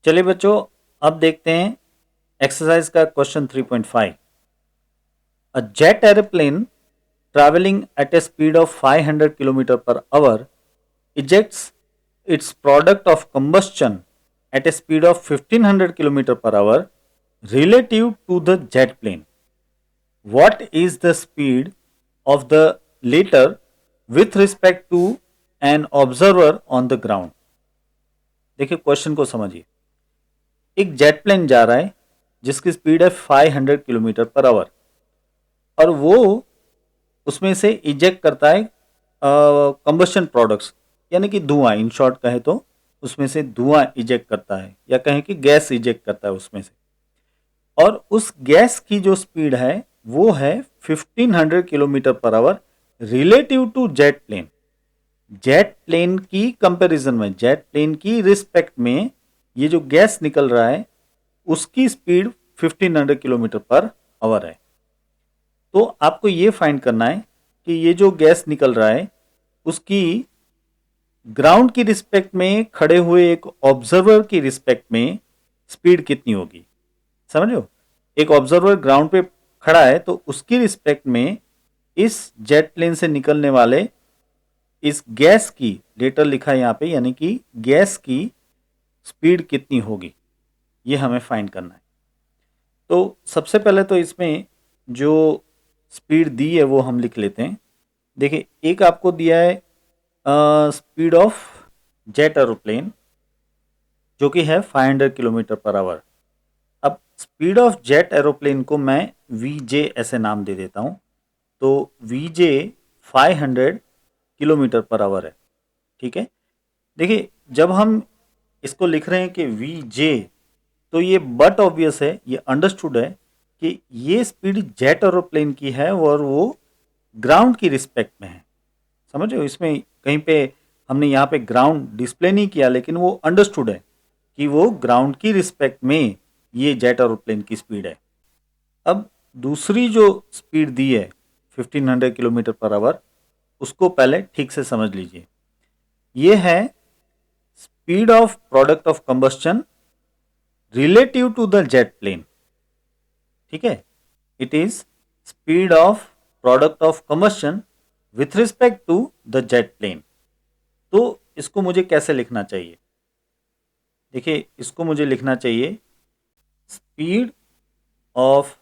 चलिए बच्चों, अब देखते हैं एक्सरसाइज का question 3.5। A jet aeroplane traveling at a speed of 500 km per hour ejects its product of combustion at a speed of 1500 km per hour relative to the jet plane. What is the speed of the latter with respect to an observer on the ground? देखिए question को समझिए। एक jet plane जा रहा है जिसकी speed है 500 kilometre per our और वो उसमें से इजेक्ट करता है कंबशन प्रोडक्ट्स, यानी कि धुआं। इन शॉर्ट कहे तो उसमें से धुआं इजेक्ट करता है या कहें कि गैस इजेक्ट करता है उसमें से। और उस गैस की जो स्पीड है वो है 1500 kilometre per hour relative to jet plane. Jet plane की कंपैरिजन में, जेट प्लेन की रिस्पेक्ट में ये जो गैस निकल रहा है उसकी स्पीड 1500 किलोमीटर पर आवर है। तो आपको ये फाइंड करना है कि ये जो गैस निकल रहा है उसकी ग्राउंड की रिस्पेक्ट में खड़े हुए एक ऑब्जर्वर की रिस्पेक्ट में स्पीड कितनी होगी। समझ लो, एक ऑब्जर्वर ग्राउंड पे खड़ा है तो उसकी रिस्पेक्ट में इस जेट प्लेन से निकलने वाले इस गैस की, लेटर लिखा है यहाँ पे, यानी कि गैस की स्पीड कितनी होगी, ये हमें फाइंड करना है। तो सबसे पहले तो इसमें जो स्पीड दी है वो हम लिख लेते हैं। देखिए, एक आपको दिया है स्पीड ऑफ जेट एरोप्लेन जो कि है 500 किलोमीटर पर आवर। अब स्पीड ऑफ जेट एरोप्लेन को मैं वी जे ऐसे नाम दे देता हूँ। तो V J 500 kilometre per hour है। ठीक है, देखिए जब हम इसको लिख रहे हैं कि वी जे, तो ये बट ऑब्वियस है, ये अंडरस्टूड है कि ये स्पीड जेट एरोप्लेन की है और वो ग्राउंड की रिस्पेक्ट में है। समझ रहे हो, इसमें कहीं पे हमने यहाँ पे ग्राउंड डिस्प्ले नहीं किया, लेकिन वो अंडरस्टूड है कि वो ग्राउंड की रिस्पेक्ट में ये जेट एरोप्लेन की स्पीड है। अब दूसरी जो स्पीड दी है 1500 किलोमीटर पर आवर, उसको पहले ठीक से समझ लीजिए। ये है speed of product of combustion relative to the jet plane. ठीक है, it is speed of product of combustion with respect to the jet plane. तो इसको मुझे कैसे लिखना चाहिए? देखिए, इसको मुझे लिखना चाहिए speed of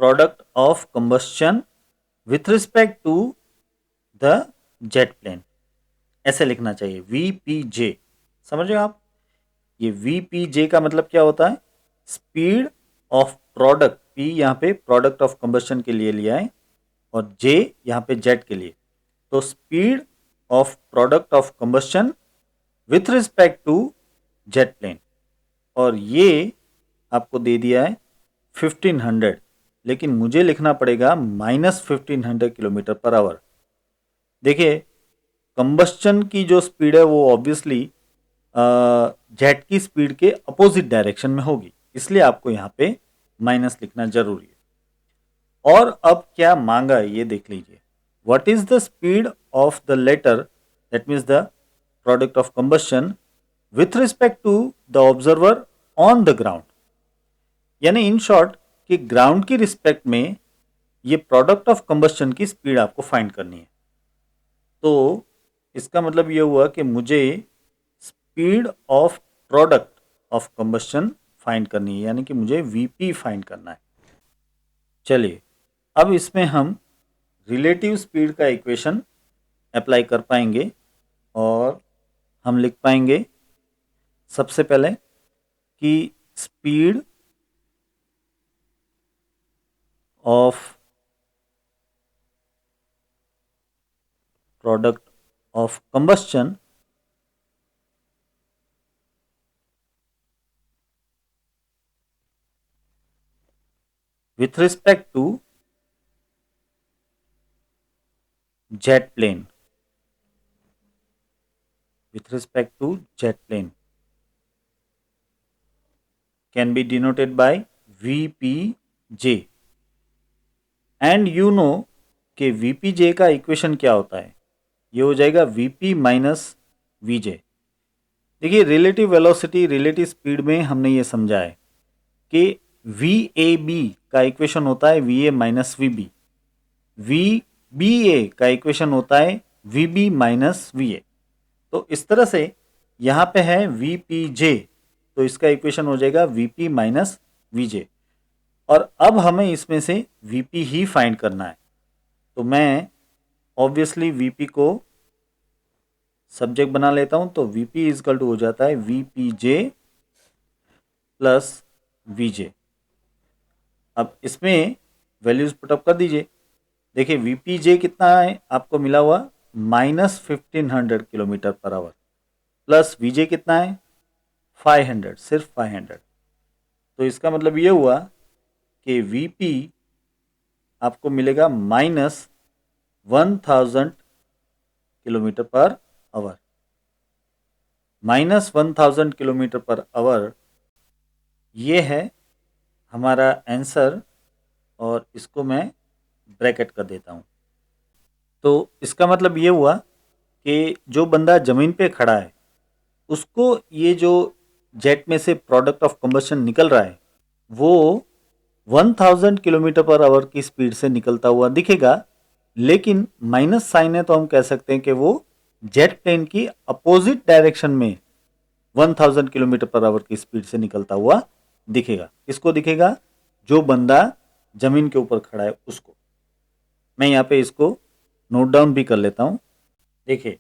product of combustion with respect to the jet plane, ऐसे लिखना चाहिए, वीपीजे। समझ रहे हो आप? ये वीपीजे का मतलब क्या होता है? स्पीड ऑफ प्रोडक्ट, पी यहाँ पे प्रोडक्ट ऑफ कंबस्शन के लिए लिया है और जे यहाँ पे जेट के लिए। तो speed of product of combustion with respect to jet plane, और ये आपको दे दिया है 1500, लेकिन मुझे लिखना पड़ेगा -1500 किलोमीटर पर आवर। देखिए, कंबस्शन की जो स्पीड है वो ऑब्वियसली जेट की स्पीड के अपोजिट डायरेक्शन में होगी, इसलिए आपको यहाँ पे माइनस लिखना जरूरी है। और अब क्या मांगा है ये देख लीजिए। What is the speed of the latter, that means the product of combustion with respect to the observer on the ground. यानी इन शॉर्ट कि ग्राउंड की रिस्पेक्ट में ये प्रोडक्ट ऑफ कंबस्शन की स्पीड आपको फाइंड करनी है। तो इसका मतलब ये हुआ कि मुझे speed of product of combustion find करनी है, यानी कि मुझे वीपी फाइंड करना है। चलिए, अब इसमें हम रिलेटिव स्पीड का इक्वेशन अप्लाई कर पाएंगे और हम लिख पाएंगे सबसे पहले कि speed of product of combustion with respect to jet plane, with respect to jet plane can be denoted by VPJ, and you know कि VPJ का इक्वेशन क्या होता है? ये हो जाएगा VP माइनस VJ। देखिए रिलेटिव वेलोसिटी, रिलेटिव स्पीड में हमने ये समझा है कि VAB का इक्वेशन होता है VA माइनस VB, VBA का इक्वेशन होता है VB माइनस VA। तो इस तरह से यहाँ पे है VPJ, तो इसका इक्वेशन हो जाएगा VP माइनस VJ। और अब हमें इसमें से VP ही फाइंड करना है, तो मैं ऑब्वियसली VP को सब्जेक्ट बना लेता हूं। तो VP इजकल टू हो जाता है VPJ प्लस VJ। अब इसमें वैल्यूज पुटअप कर दीजिए। देखिए VPJ कितना है आपको मिला हुआ, -1500 kilometre per our, plus VJ कितना है 500, सिर्फ 500। तो इसका मतलब ये हुआ कि VP आपको मिलेगा -1000 kilometre per our, -1000 kilometre per our. ये है हमारा आंसर, और इसको मैं ब्रैकेट कर देता हूँ। तो इसका मतलब ये हुआ कि जो बंदा ज़मीन पे खड़ा है उसको ये जो जेट में से प्रोडक्ट ऑफ कंबशन निकल रहा है वो 1000 किलोमीटर पर आवर की स्पीड से निकलता हुआ दिखेगा, लेकिन माइनस साइन है तो हम कह सकते हैं कि वो जेट प्लेन की अपोजिट डायरेक्शन में 1000 किलोमीटर पर आवर की स्पीड से निकलता हुआ दिखेगा। किसको दिखेगा? जो बंदा जमीन के ऊपर खड़ा है उसको। मैं यहाँ पे इसको नोट डाउन भी कर लेता हूँ। देखिए,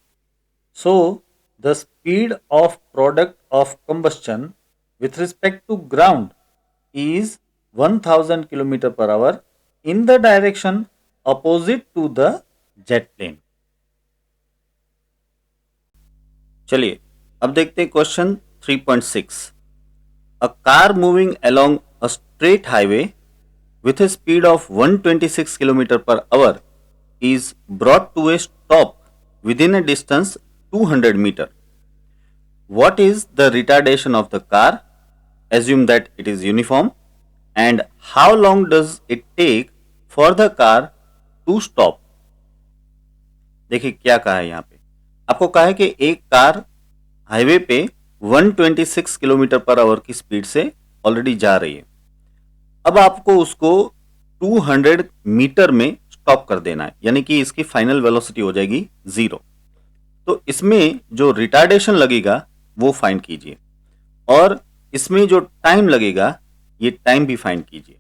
so the speed of product of combustion with respect to ground is 1000 kilometre per hour in the direction opposite to the jet plane. चलिए अब देखते हैं question 3.6। A car moving along a straight highway with a speed of 126 km per hour is brought to a stop within a distance 200 meter. What is the retardation of the car? Assume that it is uniform. And how long does it take for the car to stop? देखिए क्या कहा है यहाँ पे, आपको कहा है कि एक कार हाईवे पे 126 किलोमीटर पर आवर की स्पीड से ऑलरेडी जा रही है। अब आपको उसको 200 मीटर में स्टॉप कर देना है, यानी कि इसकी फाइनल वेलोसिटी हो जाएगी 0। तो इसमें जो रिटार्डेशन लगेगा वो फाइंड कीजिए, और इसमें जो टाइम लगेगा ये टाइम भी फाइंड कीजिए।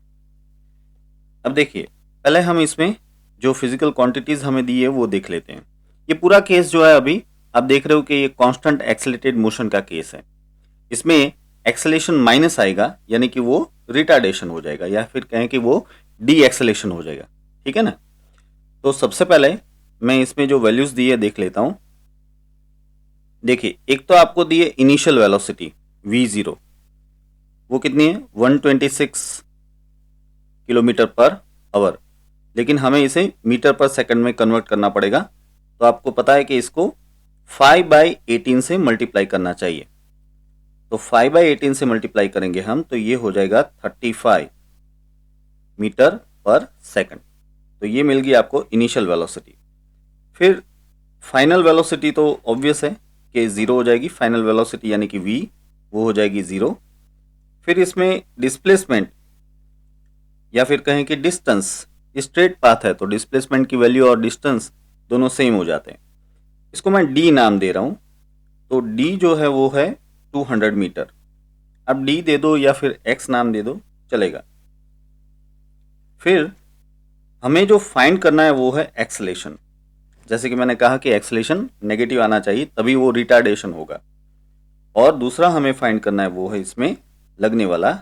अब देखिए पहले हम इसमें जो फिजिकल क्वांटिटीज हमें दी है वो देख लेते हैं। ये पूरा केस जो है अभी आप देख रहे हो कि ये कांस्टेंट एक्सेलरेटेड मोशन का केस है। इसमें एक्सेलेरेशन माइनस आएगा, यानी कि वो रिटार्डेशन हो जाएगा, या फिर कहें कि वो डी एक्सेलेरेशन हो जाएगा। ठीक है ना। तो सबसे पहले मैं इसमें जो वैल्यूज दी है देख लेता हूं। देखिए एक तो आपको दी है इनिशियल वेलोसिटी v0, वो कितनी है 126 किलोमीटर पर आवर, लेकिन हमें इसे मीटर पर सेकंड में कन्वर्ट करना पड़ेगा। तो आपको पता है कि इसको 5/18 से मल्टीप्लाई करना चाहिए। तो 5/18 से मल्टीप्लाई करेंगे हम तो ये हो जाएगा 35 मीटर पर सेकंड। तो ये मिल गई आपको इनिशियल वेलोसिटी। फिर फाइनल वेलोसिटी तो ऑब्वियस है कि 0 हो जाएगी, फाइनल वेलोसिटी यानी कि v वो हो जाएगी 0। फिर इसमें डिस्प्लेसमेंट या फिर कहें कि डिस्टेंस, स्ट्रेट पाथ है तो डिस्प्लेसमेंट की वैल्यू और डिस्टेंस दोनों सेम हो जाते हैं। इसको मैं d नाम दे रहा हूं, तो d जो है वो है 200 मीटर। अब d दे दो या फिर x नाम दे दो चलेगा। फिर हमें जो फाइंड करना है वो है एक्सेलेरेशन। जैसे कि मैंने कहा कि एक्सेलेरेशन नेगेटिव आना चाहिए तभी वो रिटार्डेशन होगा। और दूसरा हमें फाइंड करना है वो है इसमें लगने वाला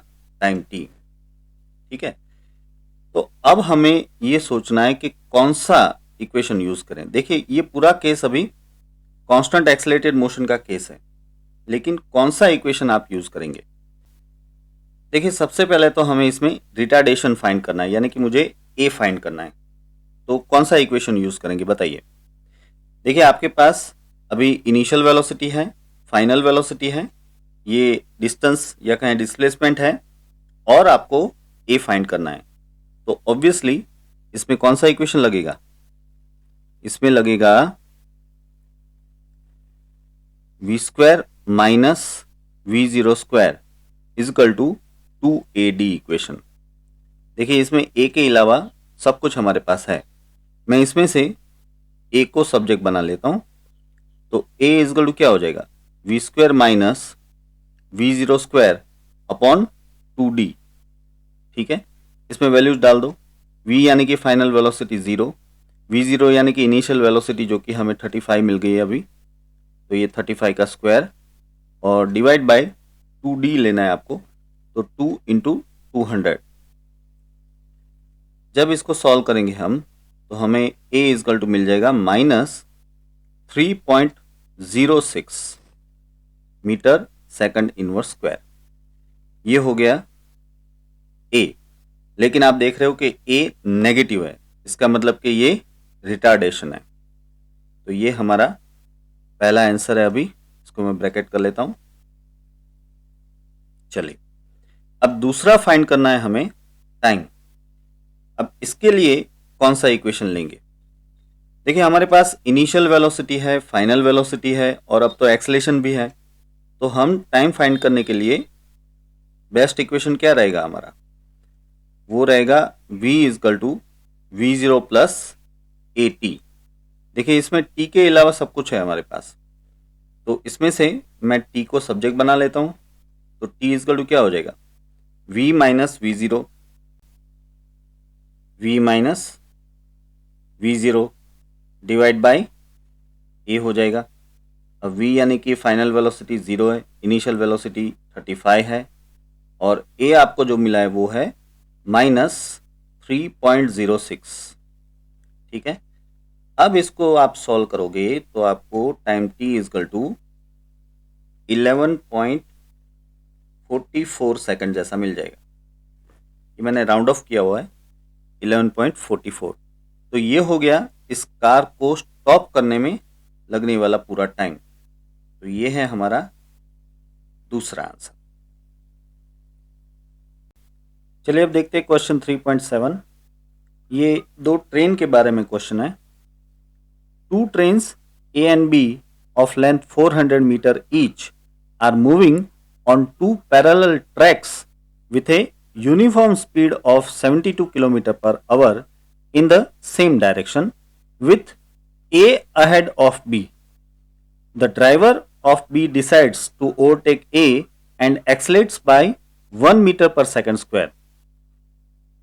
टाइम t। ठीक है, तो अब हमें ये सोचना है कि कौन सा इक्वेशन यूज करें। देखिए ये पूरा केस अभी कांस्टेंट एक्सेलरेटेड मोशन का केस है, लेकिन कौन सा इक्वेशन आप यूज करेंगे। देखिए सबसे पहले तो हमें इसमें रिटार्डेशन फाइंड करना है, यानी कि मुझे a फाइंड करना है। तो कौन सा इक्वेशन यूज करेंगे बताइए। देखिए आपके पास अभी इनिशियल वेलोसिटी है, फाइनल वेलोसिटी है, ये डिस्टेंस या कहें डिस्प्लेसमेंट है, और आपको a फाइंड करना है। तो ऑब्वियसली इसमें कौन सा इक्वेशन लगेगा, इसमें लगेगा v² minus V zero square is equal to 2AD equation. देखिए इसमें ए के अलावा सब कुछ हमारे पास है। मैं इसमें से ए को सब्जेक्ट बना लेता हूं। तो ए इजकल टू क्या हो जाएगा, V square minus V zero square upon 2D। ठीक है, इसमें वैल्यूज डाल दो। v यानी कि फाइनल वेलोसिटी 0, v0 यानी कि इनिशियल वेलोसिटी जो कि हमें 35 मिल गई है अभी, तो ये 35 का स्क्वायर और डिवाइड बाय 2D लेना है आपको, तो 2 इंटू 200। जब इसको सॉल्व करेंगे हम तो हमें a इजकल टू मिल जाएगा minus 3.06 metre second inverse square. ये हो गया a। लेकिन आप देख रहे हो कि a नेगेटिव है, इसका मतलब कि ये रिटार्डेशन है। तो ये हमारा पहला आंसर है। अभी इसको मैं ब्रैकेट कर लेता हूं। चलिए अब दूसरा फाइंड करना है हमें टाइम। अब इसके लिए कौन सा इक्वेशन लेंगे। देखिए हमारे पास इनिशियल वेलोसिटी है, फाइनल वेलोसिटी है और अब तो एक्सेलेरेशन भी है। तो हम टाइम फाइंड करने के लिए बेस्ट इक्वेशन क्या रहेगा हमारा, वो रहेगा v is equal to V zero plus A T. देखिए इसमें t के अलावा सब कुछ है हमारे पास, तो इसमें से मैं t को सब्जेक्ट बना लेता हूं। तो t इजकल टू क्या हो जाएगा, v minus V zero, v minus V zero divide by a हो जाएगा। अब v यानी कि फाइनल वेलोसिटी 0 है, इनिशियल वेलोसिटी 35 है और a आपको जो मिला है वो है माइनस 3.06। ठीक है, अब इसको आप सॉल्व करोगे तो आपको time t is equal to 11.44 second जैसा मिल जाएगा। ये मैंने राउंड ऑफ किया हुआ है 11.44। तो ये हो गया इस कार को स्टॉप करने में लगने वाला पूरा टाइम। तो ये है हमारा दूसरा आंसर। चलिए अब देखते हैं क्वेश्चन 3.7। ये दो ट्रेन के बारे में क्वेश्चन है। Two trains A and B of length 400 meter each are moving on two parallel tracks with a uniform speed of 72 km per hour in the same direction with A ahead of B. The driver of B decides to overtake A and accelerates by 1 meter per second square.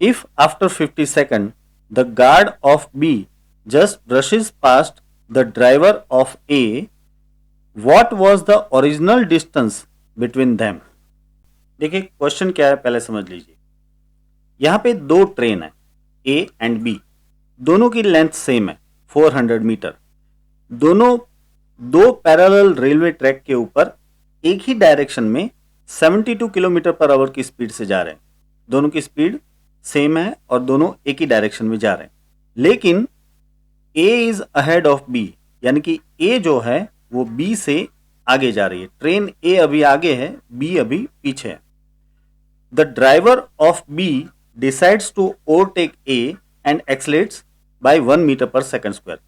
If after 50 seconds the guard of B just brushes past the driver of A, what was the original distance between them? देखिए question क्या है पहले समझ लीजिए। यहाँ पे दो train है A एंड B, दोनों की लेंथ सेम है 400 मीटर। दोनों दो पैरेलल रेलवे ट्रैक के ऊपर एक ही डायरेक्शन में 72 किलोमीटर पर आवर की स्पीड से जा रहे हैं। दोनों की स्पीड सेम है और दोनों एक ही डायरेक्शन में जा रहे हैं, लेकिन A is ahead of B, यानी कि A जो है वो B से आगे जा रही है। ट्रेन A अभी आगे है, B अभी पीछे है। The driver of B decides to overtake A and accelerates by 1 metre per second square.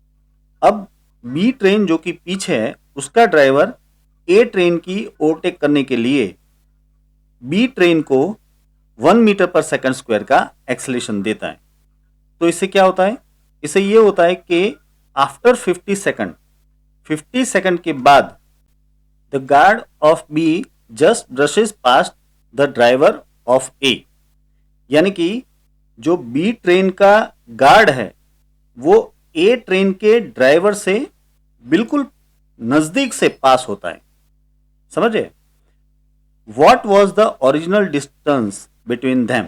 अब B ट्रेन जो कि पीछे है उसका ड्राइवर A ट्रेन की ओवरटेक करने के लिए B ट्रेन को 1 मीटर पर सेकंड स्क्वायर का एक्सेलेरेशन देता है। तो इससे क्या होता है, इससे ये होता है कि आफ्टर 50 सेकंड के बाद the guard of B just brushes past the driver of A, यानी कि जो बी ट्रेन का गार्ड है वो ए ट्रेन के ड्राइवर से बिल्कुल नजदीक से पास होता है। समझे? What was the original distance between them?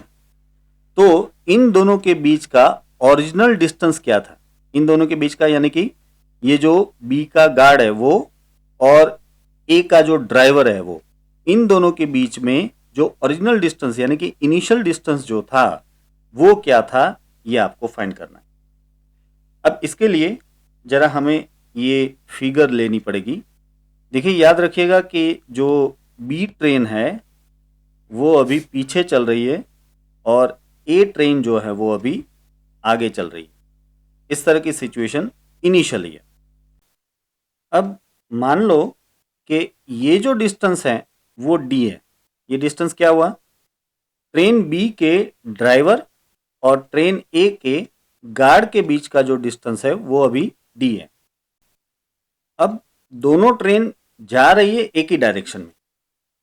तो इन दोनों के बीच का ओरिजिनल डिस्टेंस क्या था? इन दोनों के बीच का, यानी कि ये जो बी का गार्ड है वो और ए का जो ड्राइवर है वो, इन दोनों के बीच में जो ओरिजिनल डिस्टेंस यानी कि इनिशियल डिस्टेंस जो था वो क्या था, ये आपको फाइंड करना है। अब इसके लिए जरा हमें ये फिगर लेनी पड़ेगी। देखिए याद रखिएगा कि जो बी ट्रेन है वो अभी पीछे चल रही है और ए ट्रेन जो है वो अभी आगे चल रही है। इस तरह की सिचुएशन इनिशियली है। अब मान लो कि ये जो डिस्टेंस है वो डी है। ये डिस्टेंस क्या हुआ? ट्रेन बी के ड्राइवर और ट्रेन ए के गार्ड के बीच का जो डिस्टेंस है वो अभी डी है। अब दोनों ट्रेन जा रही है एक ही डायरेक्शन में,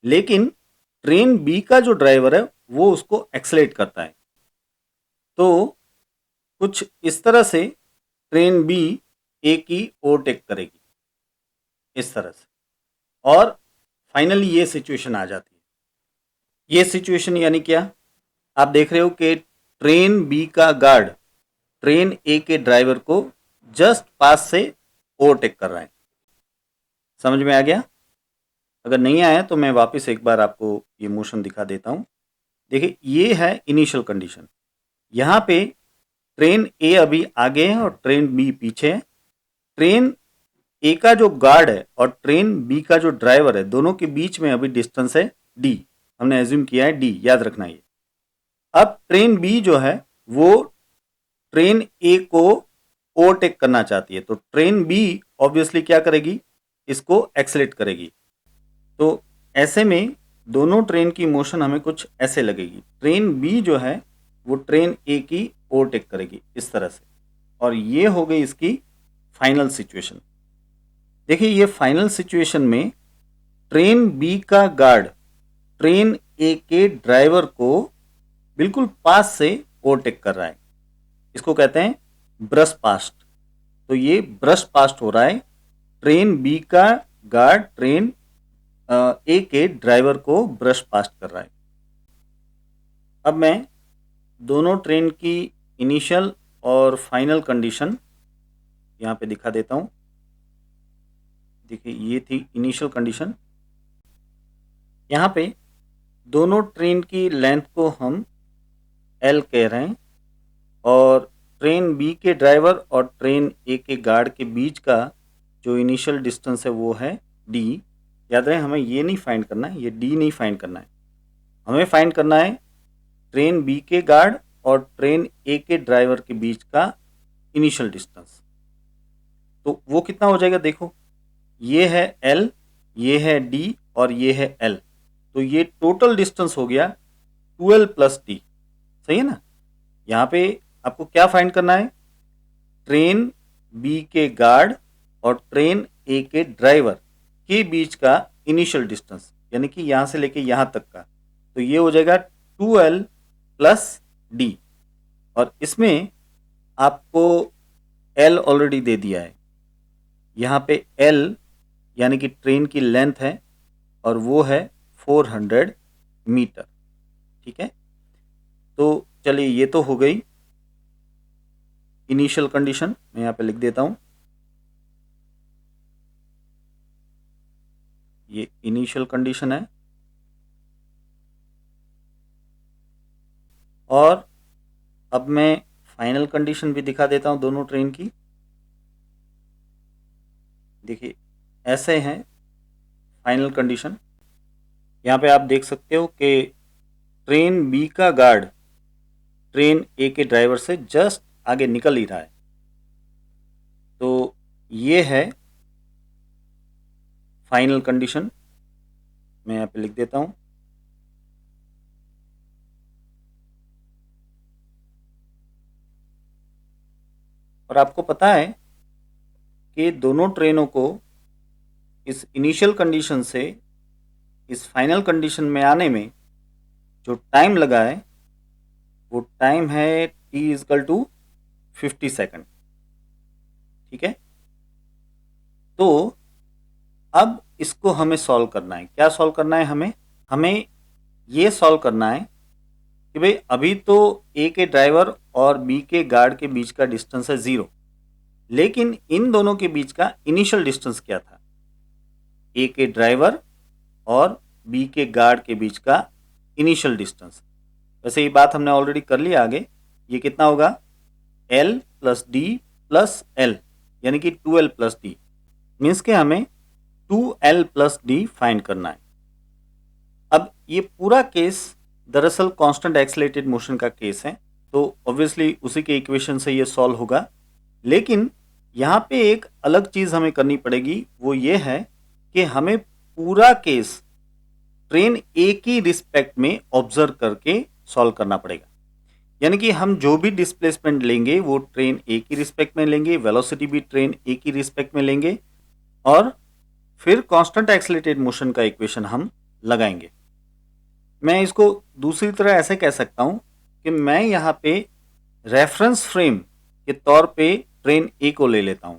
लेकिन ट्रेन बी का जो ड्राइवर है वो उसको एक्सेलेरेट करता है। तो कुछ इस तरह से ट्रेन बी ए की ओवरटेक करेगी, इस तरह से, और फाइनली ये सिचुएशन आ जाती है। ये सिचुएशन यानी क्या? आप देख रहे हो कि ट्रेन बी का गार्ड ट्रेन ए के ड्राइवर को जस्ट पास से ओवरटेक कर रहा है। समझ में आ गया? अगर नहीं आया तो मैं वापस एक बार आपको ये मोशन दिखा देता हूँ। देखिए, ये है इनिशियल कंडीशन। यहाँ पे ट्रेन ए अभी आगे है और ट्रेन बी पीछे है। ट्रेन ए का जो गार्ड है और ट्रेन बी का जो ड्राइवर है, दोनों के बीच में अभी डिस्टेंस है डी। हमने एज्यूम किया है डी, याद रखना ये। अब ट्रेन बी जो है वो ट्रेन ए को ओवरटेक करना चाहती है, तो ट्रेन बी ऑब्वियसली क्या करेगी? इसको एक्सेलेरेट करेगी। तो ऐसे में दोनों ट्रेन की मोशन हमें कुछ ऐसे लगेगी। ट्रेन बी जो है वो ट्रेन ए की ओवरटेक करेगी इस तरह से, और ये हो गई इसकी फाइनल सिचुएशन। देखिए, ये फाइनल सिचुएशन में ट्रेन बी का गार्ड ट्रेन ए के ड्राइवर को बिल्कुल पास से ओवरटेक कर रहा है। इसको कहते हैं ब्रश पास्ट। तो ये ब्रश पास्ट हो रहा है, ट्रेन बी का गार्ड ट्रेन ए के ड्राइवर को ब्रश पास्ट कर रहा है। अब मैं दोनों ट्रेन की इनिशियल और फाइनल कंडीशन यहाँ पे दिखा देता हूँ। देखिए, ये थी इनिशियल कंडीशन। यहाँ पे दोनों ट्रेन की लेंथ को हम एल कह रहे हैं, और ट्रेन बी के ड्राइवर और ट्रेन ए के गार्ड के बीच का जो इनिशियल डिस्टेंस है वो है डी। याद रहे, हमें ये नहीं फाइंड करना है, ये डी नहीं फाइंड करना है, हमें फाइंड करना है ट्रेन बी के गार्ड और ट्रेन ए के ड्राइवर के बीच का इनिशियल डिस्टेंस। तो वो कितना हो जाएगा? देखो, ये है एल, ये है डी और ये है एल। तो ये टोटल डिस्टेंस हो गया 12 प्लस डी। सही है ना? यहाँ पे आपको क्या फाइंड करना है? ट्रेन बी के गार्ड और ट्रेन ए के ड्राइवर के बीच का इनिशियल डिस्टेंस, यानी कि यहाँ से लेके यहाँ तक का। तो ये हो जाएगा 2L प्लस डी, और इसमें आपको L ऑलरेडी दे दिया है। यहाँ पे L यानी कि ट्रेन की लेंथ है, और वो है 400 मीटर। ठीक है, तो चलिए, ये तो हो गई इनिशियल कंडीशन। मैं यहाँ पे लिख देता हूँ, ये इनिशियल कंडीशन है। और अब मैं फाइनल कंडीशन भी दिखा देता हूँ दोनों ट्रेन की। देखिए, ऐसे हैं फाइनल कंडीशन। यहाँ पे आप देख सकते हो कि ट्रेन बी का गार्ड ट्रेन ए के ड्राइवर से जस्ट आगे निकल ही रहा है। तो ये है फाइनल कंडीशन। मैं यहाँ पे लिख देता हूँ, और आपको पता है कि दोनों ट्रेनों को इस इनिशियल कंडीशन से इस फाइनल कंडीशन में आने में जो टाइम लगा है वो टाइम है t=50 सेकंड। ठीक है, तो अब इसको हमें सॉल्व करना है। क्या सॉल्व करना है? हमें ये सॉल्व करना है कि भाई अभी तो ए के ड्राइवर और बी के गार्ड के बीच का डिस्टेंस है 0, लेकिन इन दोनों के बीच का इनिशियल डिस्टेंस क्या था? ए के ड्राइवर और बी के गार्ड के बीच का इनिशियल डिस्टेंस। वैसे ये बात हमने ऑलरेडी कर लिया आगे। ये कितना होगा? L plus D plus L, यानी कि 2L प्लस डी। मीन्स के हमें 2L प्लस डी फाइंड करना है। अब ये पूरा केस दरअसल कांस्टेंट एक्सेलरेटेड मोशन का केस है, तो ऑब्वियसली उसी के इक्वेशन से ये सॉल्व होगा। लेकिन यहाँ पे एक अलग चीज़ हमें करनी पड़ेगी, वो ये है कि हमें पूरा केस ट्रेन ए की रिस्पेक्ट में ऑब्जर्व करके सॉल्व करना पड़ेगा। यानी कि हम जो भी डिस्प्लेसमेंट लेंगे वो ट्रेन ए की रिस्पेक्ट में लेंगे, वेलोसिटी भी ट्रेन ए की रिस्पेक्ट में लेंगे और फिर कांस्टेंट एक्सेलरेटेड मोशन का इक्वेशन हम लगाएंगे। मैं इसको दूसरी तरह ऐसे कह सकता हूं कि मैं यहाँ पे रेफरेंस फ्रेम के तौर पे ट्रेन ए को ले लेता हूं।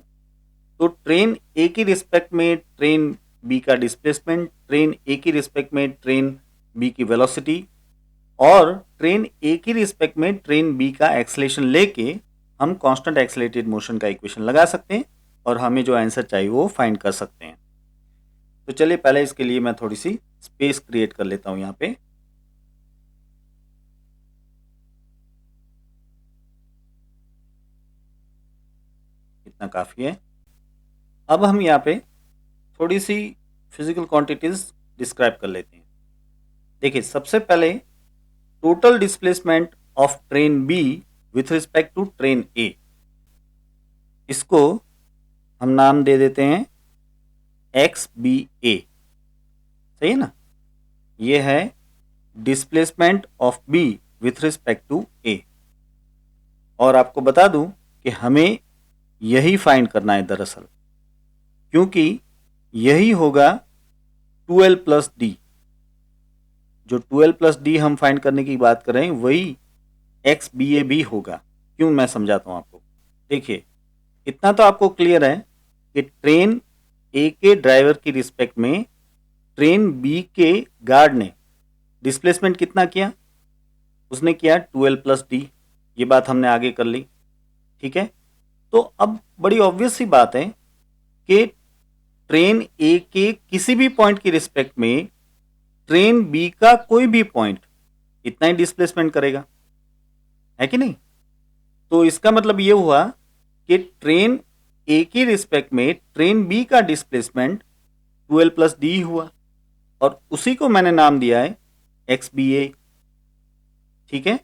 तो ट्रेन ए की रिस्पेक्ट में ट्रेन बी का डिस्प्लेसमेंट, ट्रेन ए की रिस्पेक्ट में ट्रेन बी की वेलोसिटी और ट्रेन ए की रिस्पेक्ट में ट्रेन बी का एक्सेलेरेशन लेके हम कांस्टेंट एक्सेलरेटेड मोशन का इक्वेशन लगा सकते हैं और हमें जो आंसर चाहिए वो फाइंड कर सकते हैं। तो चलिए पहले इसके लिए मैं थोड़ी सी स्पेस क्रिएट कर लेता हूं यहाँ पे। इतना काफी है। अब हम यहाँ पे थोड़ी सी फिजिकल क्वांटिटीज डिस्क्राइब कर लेते हैं। देखिए सबसे पहले total displacement of train B with respect to train A, इसको हम नाम दे देते हैं एक्स बी ए। सही है ना? ये है displacement of B with respect to A. और आपको बता दूं कि हमें यही फाइंड करना है दरअसल, क्योंकि यही होगा 2l प्लस डी। जो 2l प्लस डी हम फाइंड करने की बात कर रहे हैं वही एक्स बी ए भी होगा। क्यों, मैं समझाता हूं आपको। देखिए इतना तो आपको क्लियर है कि ट्रेन ए के ड्राइवर की रिस्पेक्ट में ट्रेन बी के गार्ड ने डिस्प्लेसमेंट कितना किया, उसने किया 2l प्लस डी। ये बात हमने आगे कर ली, ठीक है। तो अब बड़ी ऑब्वियस सी बात है कि ट्रेन ए के किसी भी पॉइंट की रिस्पेक्ट में ट्रेन बी का कोई भी पॉइंट इतना ही डिस्प्लेसमेंट करेगा, है कि नहीं? तो इसका मतलब ये हुआ कि ट्रेन ए की रिस्पेक्ट में ट्रेन बी का डिस्प्लेसमेंट 2l प्लस डी हुआ और उसी को मैंने नाम दिया है एक्स बी ए। ठीक है,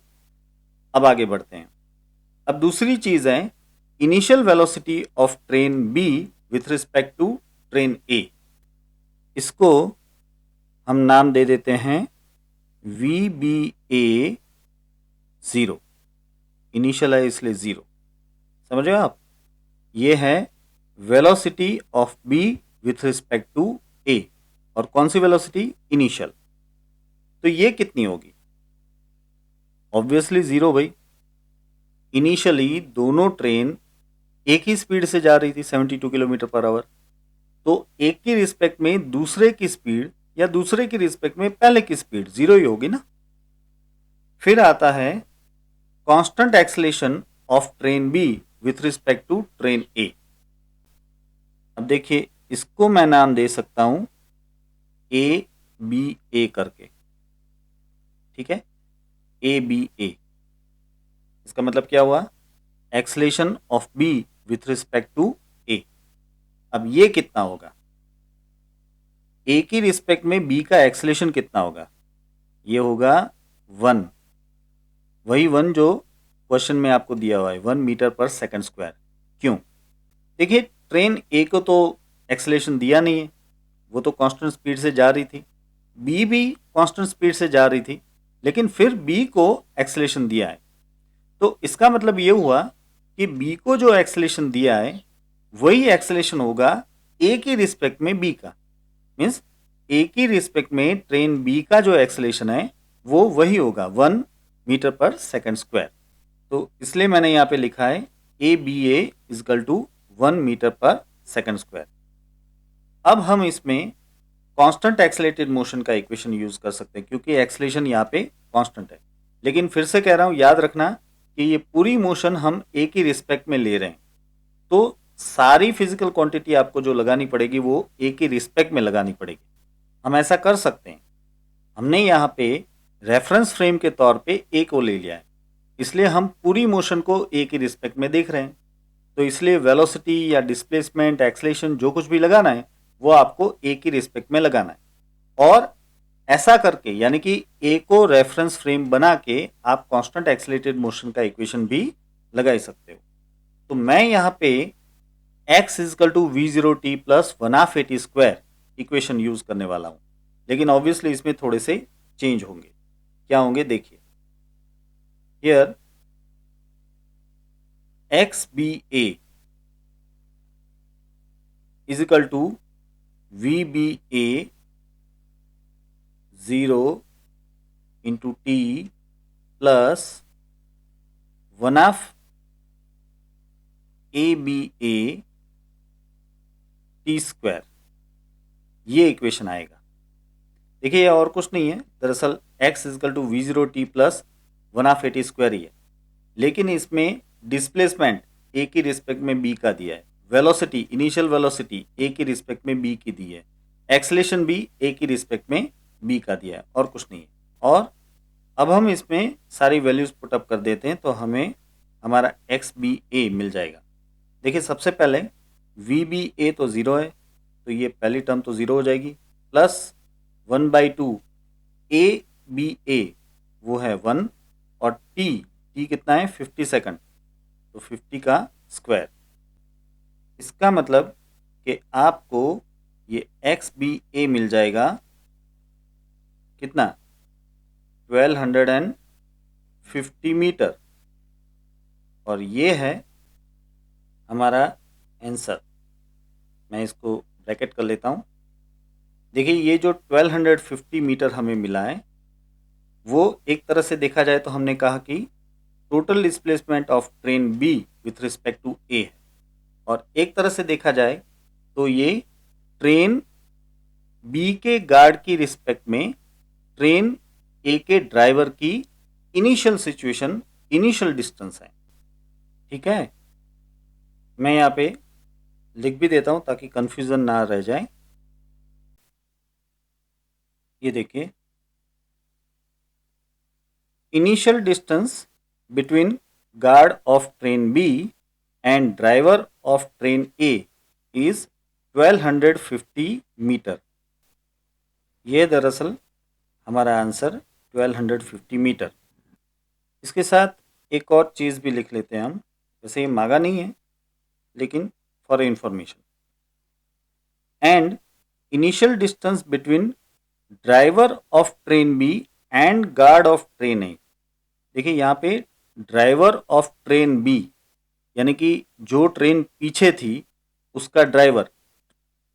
अब आगे बढ़ते हैं। अब दूसरी चीज है initial velocity of train B with respect to train A. इसको हम नाम दे देते हैं V B A zero. Initial है इसलिए जीरो, समझ रहे हो आप? ये है velocity of B with respect to A. और कौन सी वेलोसिटी? इनिशियल। तो ये कितनी होगी? ऑब्वियसली जीरो भाई। इनिशियली दोनों ट्रेन एक ही स्पीड से जा रही थी 72 किलोमीटर पर आवर। तो एक की रिस्पेक्ट में दूसरे की स्पीड या दूसरे की रिस्पेक्ट में पहले की स्पीड जीरो ही होगी ना। फिर आता है constant acceleration of train B with respect to train A. अब देखिए इसको मैं नाम दे सकता हूं ए बी ए करके, ठीक है, ए बी ए। इसका मतलब क्या हुआ? Acceleration of B with respect to A. अब ये कितना होगा? ए की रिस्पेक्ट में बी का एक्सेलरेशन कितना होगा? ये होगा 1, वही 1 जो क्वेश्चन में आपको दिया हुआ है, 1 मीटर पर सेकंड स्क्वायर। क्यों? देखिए ट्रेन ए को तो एक्सेलरेशन दिया नहीं है, वो तो कांस्टेंट स्पीड से जा रही थी। बी भी कांस्टेंट स्पीड से जा रही थी, लेकिन फिर बी को एक्सेलरेशन दिया है। तो इसका मतलब ये हुआ कि बी को जो एक्सेलरेशन दिया है वही एक्सेलरेशन होगा ए की रिस्पेक्ट में बी का। मीन्स ए की रिस्पेक्ट में ट्रेन बी का जो एक्सेलरेशन है वो वही होगा 1 मीटर पर सेकंड स्क्वायर। तो इसलिए मैंने यहाँ पे लिखा है A B A is equal to 1 metre per second square. अब हम इसमें कांस्टेंट एक्सेलरेटेड मोशन का इक्वेशन यूज कर सकते हैं क्योंकि एक्सेलरेशन यहाँ पे कांस्टेंट है। लेकिन फिर से कह रहा हूँ, याद रखना कि ये पूरी मोशन हम ए की रिस्पेक्ट में ले रहे हैं। तो सारी फिजिकल क्वांटिटी आपको जो लगानी पड़ेगी वो ए की रिस्पेक्ट में लगानी पड़ेगी। हम ऐसा कर सकते हैं, हमने यहाँ पे रेफरेंस फ्रेम के तौर पे ए को ले लिया है, इसलिए हम पूरी मोशन को ए की रिस्पेक्ट में देख रहे हैं। तो इसलिए वेलोसिटी या डिस्प्लेसमेंट, एक्सेलरेशन जो कुछ भी लगाना है वो आपको ए की रिस्पेक्ट में लगाना है। और ऐसा करके यानी कि ए को रेफरेंस फ्रेम बना के आप कांस्टेंट एक्सेलरेटेड मोशन का इक्वेशन भी लगा ही सकते हो। तो मैं यहाँ पे x is equal to V zero T plus 1/2 AT square equation use करने वाला हूं, लेकिन ऑब्वियसली इसमें थोड़े से चेंज होंगे। क्या होंगे देखिए, here X B A is equal to V B A 0 into T plus 1/2 A B A T square, ये इक्वेशन आएगा। देखिए ये और कुछ नहीं है, दरअसल x is equal to V zero T plus 1/2 A T square ही है, लेकिन इसमें डिस्प्लेसमेंट a की रिस्पेक्ट में b का दिया है, वेलोसिटी इनिशियल वेलोसिटी a की रिस्पेक्ट में b की दी है, एक्सलेशन भी a की रिस्पेक्ट में b का दिया है, और कुछ नहीं है। और अब हम इसमें सारी वैल्यूज पुटअप कर देते हैं तो हमें हमारा एक्स बी ए मिल जाएगा। देखिए सबसे पहले वी बी ए तो 0 है, तो ये पहली टर्म तो 0 हो जाएगी, प्लस 1/2 ए बी ए वो है 1, और टी कितना है 50 सेकंड, तो 50 का स्क्वायर। इसका मतलब कि आपको ये एक्स बी ए मिल जाएगा कितना 1250 मीटर, और ये है हमारा आंसर। मैं इसको ब्रैकेट कर लेता हूँ। देखिए ये जो 1250 मीटर हमें मिला है वो एक तरह से देखा जाए तो हमने कहा कि total displacement of train B with respect to A है, और एक तरह से देखा जाए तो ये ट्रेन बी के गार्ड की रिस्पेक्ट में ट्रेन ए के ड्राइवर की इनिशियल सिचुएशन, इनिशियल डिस्टेंस है। ठीक है, मैं यहाँ पे लिख भी देता हूं ताकि कंफ्यूजन ना रह जाए। ये देखिए, initial distance between guard of train B and driver of train A is 1250 metre. ये दरअसल हमारा आंसर 1250 मीटर। इसके साथ एक और चीज़ भी लिख लेते हैं हम, वैसे ये मांगा नहीं है लेकिन for information. And initial distance between driver of train B and guard of train A. देखिए यहाँ पे ड्राइवर ऑफ ट्रेन बी यानी कि जो ट्रेन पीछे थी उसका ड्राइवर,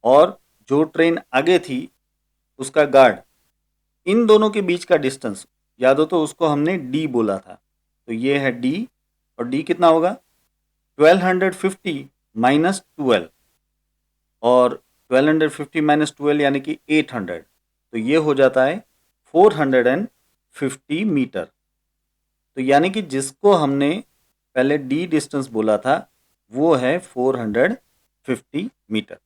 और जो ट्रेन आगे थी उसका गार्ड, इन दोनों के बीच का डिस्टेंस याद हो तो उसको हमने डी बोला था, तो ये है डी, और डी कितना होगा 1250 माइनस 12, और 1250 माइनस 12 यानी कि 800, तो ये हो जाता है 450 मीटर। तो यानी कि जिसको हमने पहले डी डिस्टेंस बोला था वो है 450 मीटर।